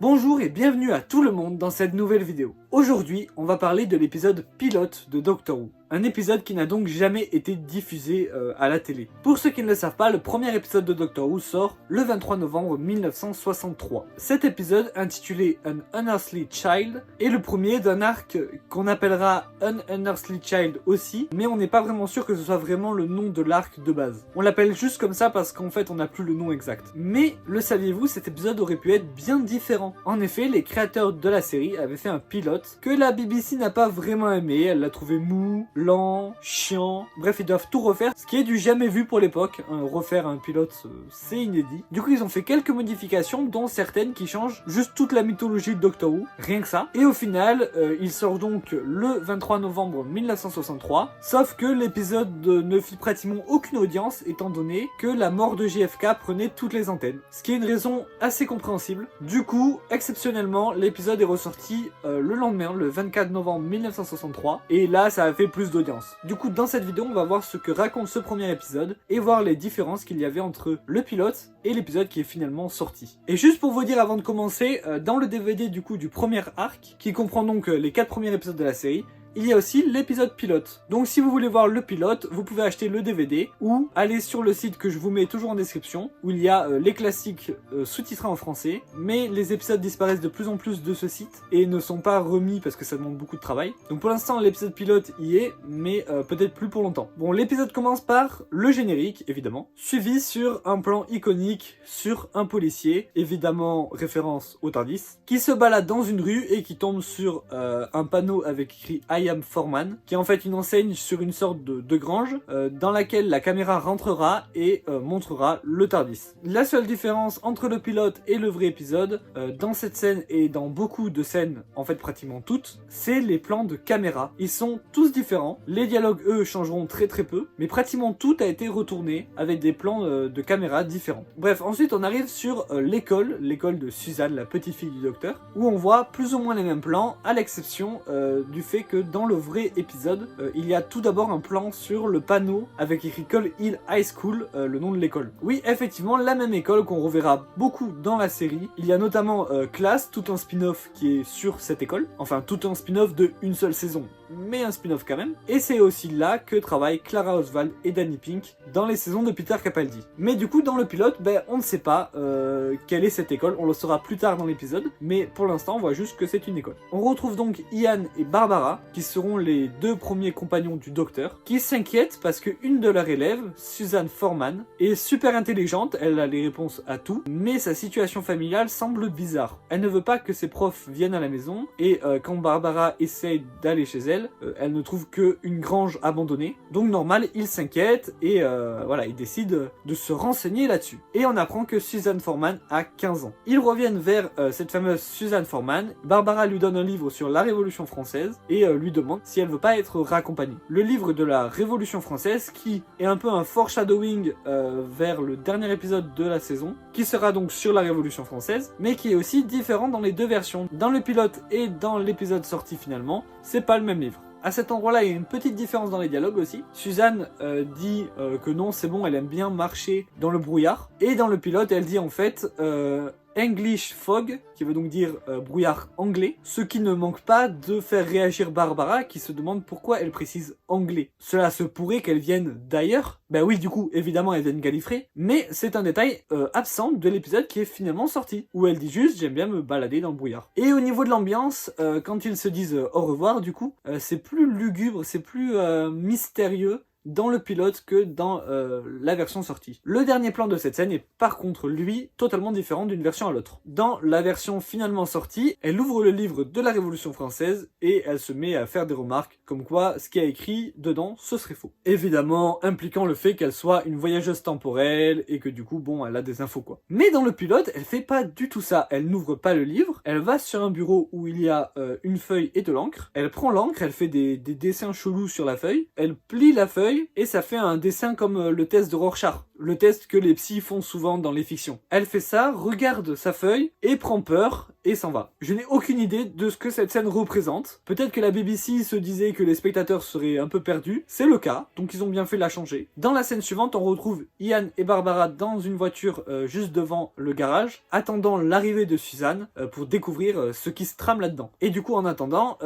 Bonjour et bienvenue à tout le monde dans cette nouvelle vidéo. Aujourd'hui, on va parler de l'épisode pilote de Doctor Who. Un épisode qui n'a donc jamais été diffusé à la télé. Pour ceux qui ne le savent pas, le premier épisode de Doctor Who sort le 23 novembre 1963. Cet épisode, intitulé An Unearthly Child, est le premier d'un arc qu'on appellera An Unearthly Child aussi, mais on n'est pas vraiment sûr que ce soit vraiment le nom de l'arc de base. On l'appelle juste comme ça parce qu'en fait on n'a plus le nom exact. Mais, le saviez-vous, cet épisode aurait pu être bien différent. En effet, les créateurs de la série avaient fait un pilote que la BBC n'a pas vraiment aimé, elle l'a trouvé mou, lent, chiant, bref ils doivent tout refaire, ce qui est du jamais vu pour l'époque, refaire un pilote c'est inédit. Du coup ils ont fait quelques modifications dont certaines qui changent juste toute la mythologie de Doctor Who, rien que ça. Et au final il sort donc le 23 novembre 1963, sauf que l'épisode ne fit pratiquement aucune audience étant donné que la mort de JFK prenait toutes les antennes, ce qui est une raison assez compréhensible. Du coup, exceptionnellement, l'épisode est ressorti le lendemain, le 24 novembre 1963, et là ça a fait plus d'audience. Du coup, dans cette vidéo, on va voir ce que raconte ce premier épisode et voir les différences qu'il y avait entre le pilote et l'épisode qui est finalement sorti. Et juste pour vous dire avant de commencer, dans le DVD du coup du premier arc, qui comprend donc les 4 premiers épisodes de la série, il y a aussi l'épisode pilote. Donc si vous voulez voir le pilote, vous pouvez acheter le DVD ou aller sur le site que je vous mets toujours en description, où il y a les classiques sous-titrés en français, mais les épisodes disparaissent de plus en plus de ce site et ne sont pas remis parce que ça demande beaucoup de travail. Donc pour l'instant l'épisode pilote y est, mais peut-être plus pour longtemps. Bon, l'épisode commence par le générique, évidemment, suivi sur un plan iconique sur un policier, évidemment référence au TARDIS, qui se balade dans une rue et qui tombe sur un panneau avec écrit I am Foreman, qui est en fait une enseigne sur une sorte de grange dans laquelle la caméra rentrera et montrera le TARDIS. La seule différence entre le pilote et le vrai épisode, dans cette scène et dans beaucoup de scènes, en fait pratiquement toutes, c'est les plans de caméra. Ils sont tous différents, les dialogues eux changeront très peu, mais pratiquement tout a été retourné avec des plans de caméra différents. Bref, ensuite on arrive sur l'école de Suzanne, la petite fille du docteur, où on voit plus ou moins les mêmes plans, à l'exception du fait que dans le vrai épisode, il y a tout d'abord un plan sur le panneau avec écrit Coal Hill High School, le nom de l'école. Oui, effectivement, la même école qu'on reverra beaucoup dans la série. Il y a notamment Class, tout un spin-off qui est sur cette école. Enfin, tout un spin-off de une seule saison, mais un spin-off quand même. Et c'est aussi là que travaillent Clara Oswald et Danny Pink dans les saisons de Peter Capaldi. Mais du coup, dans le pilote, on ne sait pas quelle est cette école. On le saura plus tard dans l'épisode, mais pour l'instant, on voit juste que c'est une école. On retrouve donc Ian et Barbara, qui seront les 2 premiers compagnons du docteur, qui s'inquiètent parce qu'une de leurs élèves, Suzanne Foreman, est super intelligente, elle a les réponses à tout, mais sa situation familiale semble bizarre. Elle ne veut pas que ses profs viennent à la maison, et quand Barbara essaye d'aller chez elle, elle ne trouve qu'une grange abandonnée. Donc normal, il s'inquiète, et voilà, il décide de se renseigner là-dessus. Et on apprend que Suzanne Foreman a 15 ans. Ils reviennent vers cette fameuse Suzanne Foreman, Barbara lui donne un livre sur la Révolution française, et lui demande si elle veut pas être raccompagnée. Le livre de la Révolution française qui est un peu un foreshadowing vers le dernier épisode de la saison, qui sera donc sur la Révolution française, mais qui est aussi différent dans les 2 versions. Dans le pilote et dans l'épisode sorti finalement, c'est pas le même livre. À cet endroit-là, il y a une petite différence dans les dialogues aussi. Suzanne dit que non, c'est bon, elle aime bien marcher dans le brouillard. Et dans le pilote, elle dit en fait English Fog, qui veut donc dire brouillard anglais, ce qui ne manque pas de faire réagir Barbara, qui se demande pourquoi elle précise anglais. Cela se pourrait qu'elle vienne d'ailleurs. Ben oui, du coup, évidemment, elle vient de Gallifrey, mais c'est un détail absent de l'épisode qui est finalement sorti, où elle dit juste « j'aime bien me balader dans le brouillard ». Et au niveau de l'ambiance, quand ils se disent au revoir, du coup, c'est plus lugubre, c'est plus mystérieux dans le pilote que dans la version sortie. Le dernier plan de cette scène est par contre, lui, totalement différent d'une version à l'autre. Dans la version finalement sortie, elle ouvre le livre de la Révolution française et elle se met à faire des remarques comme quoi ce qui a écrit dedans, ce serait faux. Évidemment, impliquant le fait qu'elle soit une voyageuse temporelle et que du coup, bon, elle a des infos quoi. Mais dans le pilote, elle fait pas du tout ça. Elle n'ouvre pas le livre, elle va sur un bureau où il y a une feuille et de l'encre. Elle prend l'encre, elle fait des dessins chelous sur la feuille, elle plie la feuille et ça fait un dessin comme le test de Rorschach. le test que les psys font souvent dans les fictions. Elle fait ça, regarde sa feuille et prend peur et s'en va. Je n'ai aucune idée de ce que cette scène représente. Peut-être que la BBC se disait que les spectateurs seraient un peu perdus. C'est le cas, donc ils ont bien fait de la changer. Dans la scène suivante, on retrouve Ian et Barbara dans une voiture juste devant le garage, attendant l'arrivée de Suzanne pour découvrir ce qui se trame là-dedans. Et du coup, en attendant,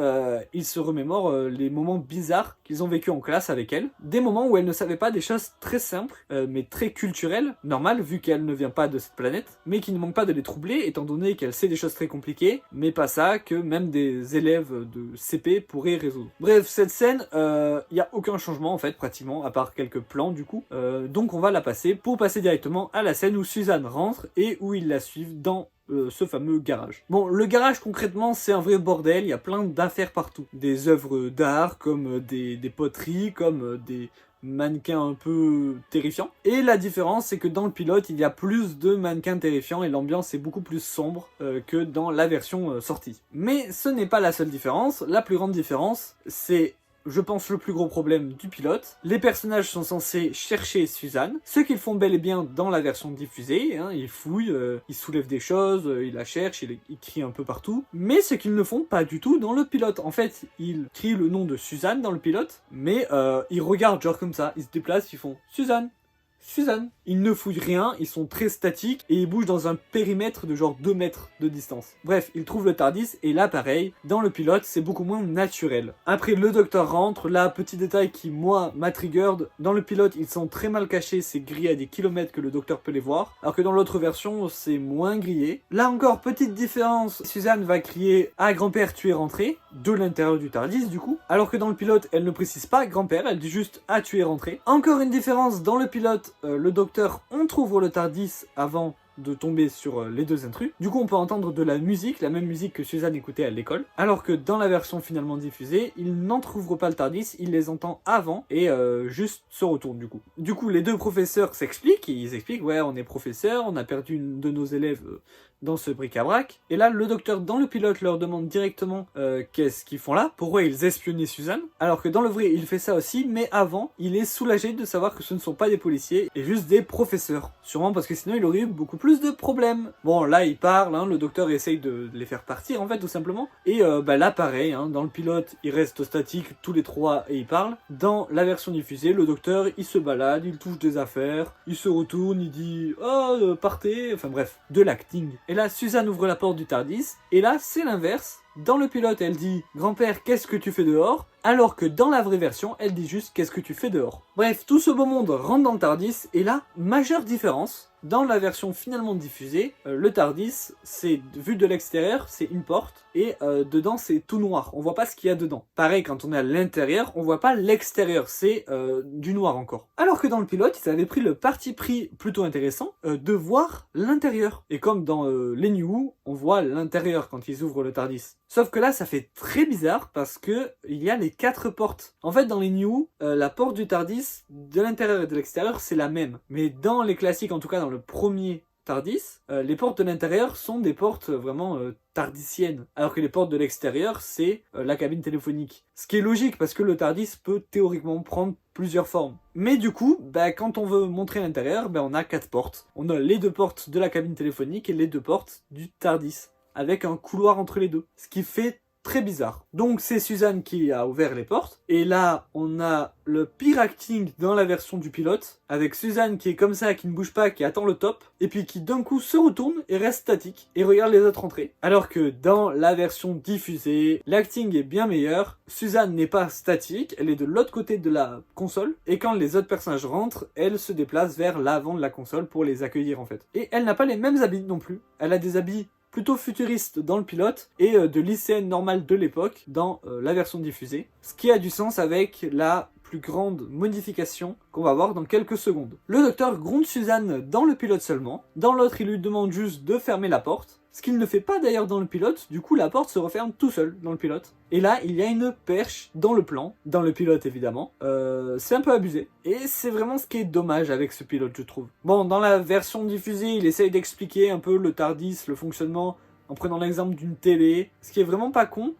ils se remémorent les moments bizarres qu'ils ont vécu en classe avec elle. Des moments où elle ne savait pas des choses très simples, mais très culturelles, normales, vu qu'elle ne vient pas de cette planète, mais qui ne manquent pas de les troubler, étant donné qu'elle sait des choses très compliquées, mais pas ça que même des élèves de CP pourraient résoudre. Bref, cette scène, il n'y a aucun changement en fait, pratiquement, à part quelques plans du coup. Donc on va la passer pour passer directement à la scène où Suzanne rentre et où ils la suivent dans ce fameux garage. Bon, le garage concrètement c'est un vrai bordel, il y a plein d'affaires partout. Des œuvres d'art, comme des poteries, comme des mannequins un peu terrifiants. Et la différence c'est que dans le pilote il y a plus de mannequins terrifiants et l'ambiance est beaucoup plus sombre que dans la version sortie. Mais ce n'est pas la seule différence, la plus grande différence c'est, je pense, le plus gros problème du pilote. Les personnages sont censés chercher Suzanne, ce qu'ils font bel et bien dans la version diffusée, hein, ils fouillent, ils soulèvent des choses, ils la cherchent, ils crient un peu partout, mais ce qu'ils ne font pas du tout dans le pilote. En fait, ils crient le nom de Suzanne dans le pilote, mais ils regardent genre comme ça, ils se déplacent, ils font Suzanne, Suzanne. Ils ne fouillent rien, ils sont très statiques et ils bougent dans un périmètre de genre 2 mètres de distance. Bref, ils trouvent le TARDIS et là pareil, dans le pilote c'est beaucoup moins naturel. Après le docteur rentre, là petit détail qui moi m'a triggered, dans le pilote ils sont très mal cachés, c'est grillé à des kilomètres que le docteur peut les voir, alors que dans l'autre version c'est moins grillé. Là encore petite différence, Suzanne va crier « Ah grand-père tu es rentré » de l'intérieur du TARDIS du coup, alors que dans le pilote elle ne précise pas grand-père, elle dit juste « Ah tu es rentré ». Encore une différence, dans le pilote le docteur entrouvre le TARDIS avant de tomber sur les deux intrus. Du coup, on peut entendre de la musique que Suzanne écoutait à l'école, alors que dans la version finalement diffusée, il n'entrouvre pas le TARDIS, il les entend avant et juste se retourne du coup. Du coup, les deux professeurs s'expliquent, et ils expliquent, ouais, on est professeur, on a perdu une de nos élèves dans ce bric-à-brac. Et là, le docteur dans le pilote leur demande directement qu'est-ce qu'ils font là, pourquoi ils espionnaient Suzanne, alors que dans le vrai, il fait ça aussi, mais avant, il est soulagé de savoir que ce ne sont pas des policiers, et juste des professeurs. Sûrement parce que sinon, il aurait eu beaucoup plus de problèmes. Bon, là, il parle, hein, le docteur essaye de les faire partir, en fait, tout simplement. Et là, pareil, hein, dans le pilote, il reste statique, tous les trois, et il parle. Dans la version diffusée, le docteur, il se balade, il touche des affaires, il se retourne, il dit « Oh, partez !» Enfin bref, de l'acting. Et là, Suzanne ouvre la porte du TARDIS, et là, c'est l'inverse. Dans le pilote, elle dit « Grand-père, qu'est-ce que tu fais dehors ?» alors que dans la vraie version, elle dit juste « Qu'est-ce que tu fais dehors ?» Bref, tout ce beau monde rentre dans le TARDIS, et là, majeure différence, dans la version finalement diffusée, le TARDIS, c'est vu de l'extérieur, c'est une porte, et dedans c'est tout noir, on voit pas ce qu'il y a dedans. Pareil, quand on est à l'intérieur, on voit pas l'extérieur, c'est du noir encore. Alors que dans le pilote, ils avaient pris le parti pris plutôt intéressant de voir l'intérieur. Et comme dans les New Who, on voit l'intérieur quand ils ouvrent le TARDIS. Sauf que là, ça fait très bizarre parce que il y a les 4 portes. En fait, dans les New Who, la porte du TARDIS, de l'intérieur et de l'extérieur, c'est la même. Mais dans les classiques, en tout cas dans le premier TARDIS, les portes de l'intérieur sont des portes vraiment tardiciennes, alors que les portes de l'extérieur, c'est la cabine téléphonique. Ce qui est logique, parce que le TARDIS peut théoriquement prendre plusieurs formes. Mais du coup, quand on veut montrer l'intérieur, on a 4 portes. On a les 2 portes de la cabine téléphonique et les 2 portes du TARDIS, avec un couloir entre les deux. Ce qui fait très bizarre. Donc c'est Suzanne qui a ouvert les portes. Et là, on a le pire acting dans la version du pilote, avec Suzanne qui est comme ça, qui ne bouge pas, qui attend le top, et puis qui d'un coup se retourne et reste statique, et regarde les autres entrer. Alors que dans la version diffusée, l'acting est bien meilleur. Suzanne n'est pas statique, elle est de l'autre côté de la console, et quand les autres personnages rentrent, elle se déplace vers l'avant de la console pour les accueillir en fait. Et elle n'a pas les mêmes habits non plus. Elle a des habits plutôt futuriste dans le pilote et de lycéenne normale de l'époque dans la version diffusée. Ce qui a du sens avec la plus grande modification qu'on va voir dans quelques secondes. Le docteur gronde Suzanne dans le pilote seulement, dans l'autre il lui demande juste de fermer la porte, ce qu'il ne fait pas d'ailleurs dans le pilote, du coup la porte se referme tout seul dans le pilote. Et là il y a une perche dans le plan, dans le pilote évidemment, c'est un peu abusé, et c'est vraiment ce qui est dommage avec ce pilote je trouve. Bon, dans la version diffusée il essaye d'expliquer un peu le TARDIS, le fonctionnement, en prenant l'exemple d'une télé, ce qui est vraiment pas con,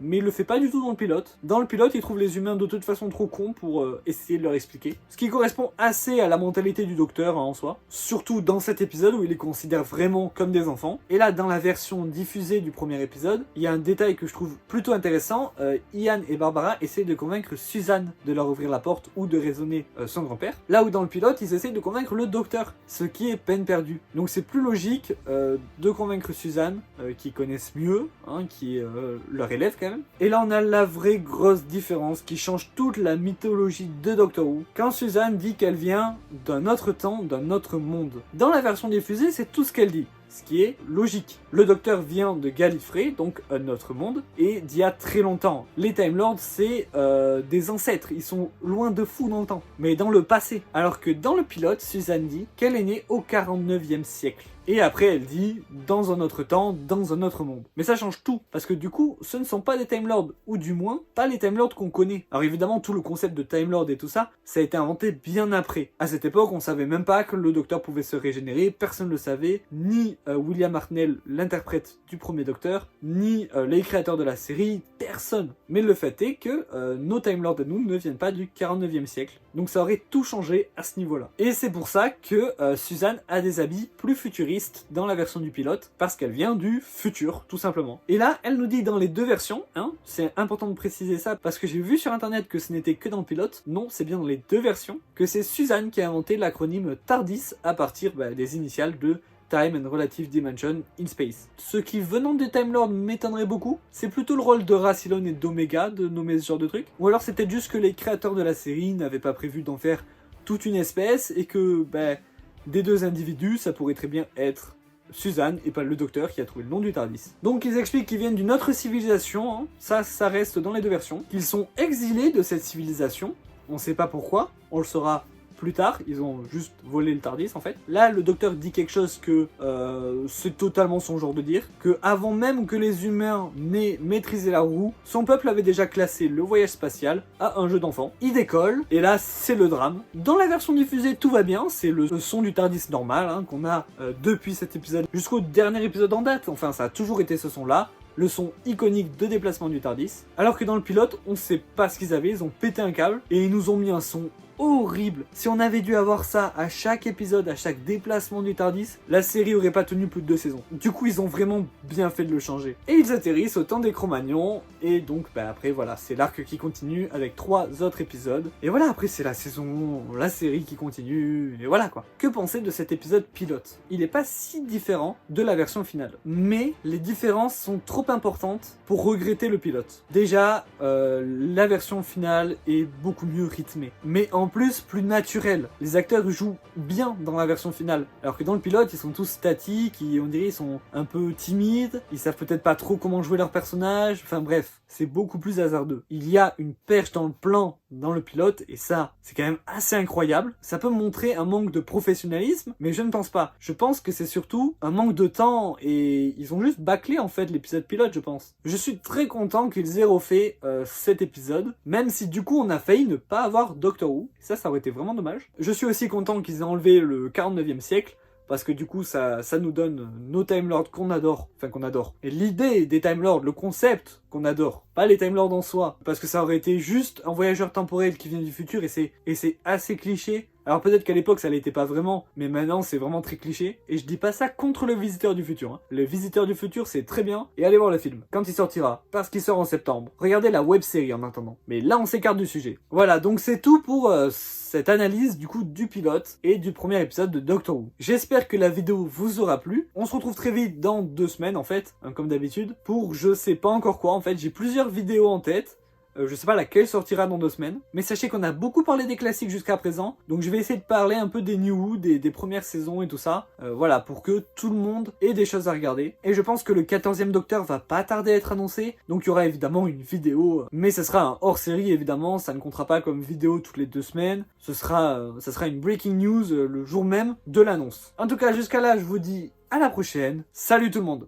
mais il le fait pas du tout dans le pilote. Dans le pilote, il trouve les humains de toute façon trop cons pour essayer de leur expliquer. Ce qui correspond assez à la mentalité du docteur en soi, surtout dans cet épisode où il les considère vraiment comme des enfants. Et là, dans la version diffusée du premier épisode, il y a un détail que je trouve plutôt intéressant. Ian et Barbara essaient de convaincre Suzanne de leur ouvrir la porte ou de raisonner son grand-père. Là où dans le pilote, ils essaient de convaincre le docteur, ce qui est peine perdue. Donc c'est plus logique de convaincre Suzanne, qui connaissent mieux, hein, qui est leur élève quand même. Et là on a la vraie grosse différence qui change toute la mythologie de Doctor Who, quand Suzanne dit qu'elle vient d'un autre temps, d'un autre monde. Dans la version diffusée, c'est tout ce qu'elle dit, ce qui est logique. Le docteur vient de Gallifrey, donc un autre monde, et d'il y a très longtemps. Les Time Lords, c'est des ancêtres, ils sont loin de fou dans le temps, mais dans le passé. Alors que dans le pilote, Suzanne dit qu'elle est née au 49e siècle. Et après, elle dit dans un autre temps, dans un autre monde. Mais ça change tout, parce que du coup, ce ne sont pas des Time Lords, ou du moins, pas les Time Lords qu'on connaît. Alors évidemment, tout le concept de Time Lord et tout ça, ça a été inventé bien après. À cette époque, on savait même pas que le docteur pouvait se régénérer, personne ne le savait, ni William Hartnell, l'interprète du premier docteur, ni les créateurs de la série, personne. Mais le fait est que nos Time Lords à nous ne viennent pas du 49e siècle. Donc ça aurait tout changé à ce niveau-là. Et c'est pour ça que Suzanne a des habits plus futuristes dans la version du pilote, parce qu'elle vient du futur, tout simplement. Et là, elle nous dit dans les deux versions, hein, c'est important de préciser ça, parce que j'ai vu sur internet que ce n'était que dans le pilote, non, c'est bien dans les deux versions, que c'est Suzanne qui a inventé l'acronyme TARDIS à partir des initiales de Time and Relative Dimension in Space. Ce qui, venant des Time Lords, m'étonnerait beaucoup. C'est plutôt le rôle de Rassilon et d'Omega de nommer ce genre de truc. Ou alors c'est peut-être juste que les créateurs de la série n'avaient pas prévu d'en faire toute une espèce et que, des deux individus, ça pourrait très bien être Suzanne et pas le docteur qui a trouvé le nom du TARDIS. Donc ils expliquent qu'ils viennent d'une autre civilisation, hein. Ça reste dans les deux versions. Qu'ils sont exilés de cette civilisation, on sait pas pourquoi, on le saura plus tard, ils ont juste volé le TARDIS en fait. Là, le docteur dit quelque chose que c'est totalement son genre de dire, que avant même que les humains n'aient maîtrisé la roue, son peuple avait déjà classé le voyage spatial à un jeu d'enfant. Il décolle, et là, c'est le drame. Dans la version diffusée, tout va bien, c'est le son du TARDIS normal, hein, qu'on a depuis cet épisode jusqu'au dernier épisode en date. Enfin, ça a toujours été ce son-là. Le son iconique de déplacement du TARDIS. Alors que dans le pilote, on sait pas ce qu'ils avaient, ils ont pété un câble, et ils nous ont mis un son horrible. Si on avait dû avoir ça à chaque épisode, à chaque déplacement du TARDIS, la série aurait pas tenu plus de 2 saisons. Du coup, ils ont vraiment bien fait de le changer. Et ils atterrissent au temps des Cro-Magnons, et donc après voilà, c'est l'arc qui continue avec 3 autres épisodes. Et voilà, après c'est la saison, la série qui continue, et voilà quoi. Que penser de cet épisode pilote? Il est pas si différent de la version finale, mais les différences sont trop importantes pour regretter le pilote. Déjà, la version finale est beaucoup mieux rythmée, mais en plus naturel. Les acteurs jouent bien dans la version finale, alors que dans le pilote ils sont tous statiques, on dirait ils sont un peu timides, ils savent peut-être pas trop comment jouer leur personnage, enfin bref, c'est beaucoup plus hasardeux. Il y a une perche dans le plan dans le pilote, et ça, c'est quand même assez incroyable. Ça peut montrer un manque de professionnalisme, mais je ne pense pas. Je pense que c'est surtout un manque de temps, et ils ont juste bâclé en fait l'épisode pilote, je pense. Je suis très content qu'ils aient refait cet épisode, même si du coup on a failli ne pas avoir Doctor Who. Ça aurait été vraiment dommage. Je suis aussi content qu'ils aient enlevé le 49e siècle, parce que du coup ça nous donne nos Time Lords qu'on adore, et l'idée des Time Lords, le concept qu'on adore, pas les Time Lords en soi, parce que ça aurait été juste un voyageur temporel qui vient du futur, et c'est assez cliché. Alors peut-être qu'à l'époque ça l'était pas vraiment, mais maintenant c'est vraiment très cliché, et je dis pas ça contre le Visiteur du futur, hein. Le Visiteur du futur c'est très bien, et allez voir le film, quand il sortira, parce qu'il sort en septembre. Regardez la web série en attendant. Mais là on s'écarte du sujet. Voilà, donc c'est tout pour cette analyse du coup du pilote et du premier épisode de Doctor Who. J'espère que la vidéo vous aura plu. On se retrouve très vite dans 2 semaines en fait, hein, comme d'habitude, pour je sais pas encore quoi en fait, j'ai plusieurs vidéos en tête. Je sais pas laquelle sortira dans 2 semaines, mais sachez qu'on a beaucoup parlé des classiques jusqu'à présent, donc je vais essayer de parler un peu des New Who, des premières saisons et tout ça, voilà, pour que tout le monde ait des choses à regarder. Et je pense que le 14e Docteur va pas tarder à être annoncé, donc il y aura évidemment une vidéo, mais ça sera un hors-série évidemment, ça ne comptera pas comme vidéo toutes les 2 semaines, ça sera une breaking news le jour même de l'annonce. En tout cas, jusqu'à là, je vous dis à la prochaine, salut tout le monde!